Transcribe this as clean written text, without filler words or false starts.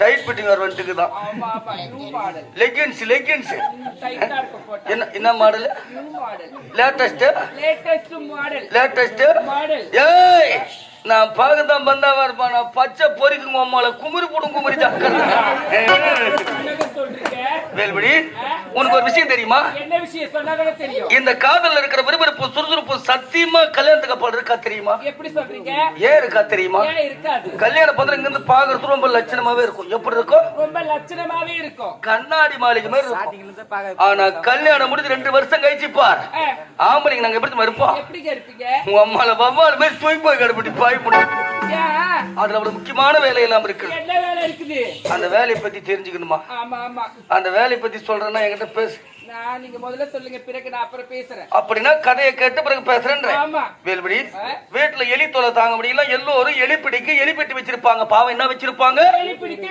Tight fitting வர வந்துக்குதான். ஆமா ஆமா நியூ மாடல். லெகின்ஸ் டைட்டா இருக்கு போட்டா. என்ன model? New model. Latest model. ஏய் நான் பாகதான் பந்தாவா இருப்பான். நான் பச்சை பொறிக்குங்க அம்மால குமுறி போடும் குமுறி தாக்கல. வேல்படி உனக்கு ஒரு விஷயம் தெரியுமா? என்ன விஷயம் சொன்னாதானே தெரியும். இந்த காதல்ல இருக்கிற விறுவிறுப்பு சுறுசுறுப்பு சத்தியமா கல்யாணத்துக்கு அப்புறம் இருக்கா தெரியுமா? எப்படி சொல்றீங்க? ஏன் இருக்கா தெரியுமா? ஏன் இருக்காது? கல்யாணம் பண்ற இங்க இருந்து பாக்குறது ரொம்ப லட்சணமாவே இருக்கும். எப்படி இருக்கும்? ரொம்ப லட்சணமாவே இருக்கும். கண்ணாடி மாளிகை மாதிரி இருக்கும். ஆனா கல்யாணம் முடிஞ்சு 2 வருஷம் கழிச்சு பார், ஆம்பளைங்க நாங்க எப்படி இருப்போம்? எப்படிங்க இருப்பீங்க? உங்க அம்மால வவ்வால் மாதிரி தூக்கி போய் கடுப்பட்டி பாய் முடியும். அதுல ஒரு முக்கியமான வேலை எல்லாம் இருக்கு. என்ன வேலை இருக்குது? அந்த வேலையை பத்தி தெரிஞ்சுக்கணுமா? ஆமா ஆமா. அந்த வேலையை பத்தி சொல்றேன்னா என்கிட்ட பேசு. நான் நீங்க முதல்ல சொல்லுங்க, பிறகு நான் அப்புறம் பேசுறேன். அப்படின்னா கதையை கேட்டு பிறகு பேசுறேன். ஆமா. வேல்படி வீட்டுல எலி தொலை தாங்க முடியல, எல்லோரும் எலி பிடிக்கு எலி பெட்டி வச்சிருப்பாங்க. பாவம் என்ன வச்சிருப்பாங்க? எலி பிடிக்க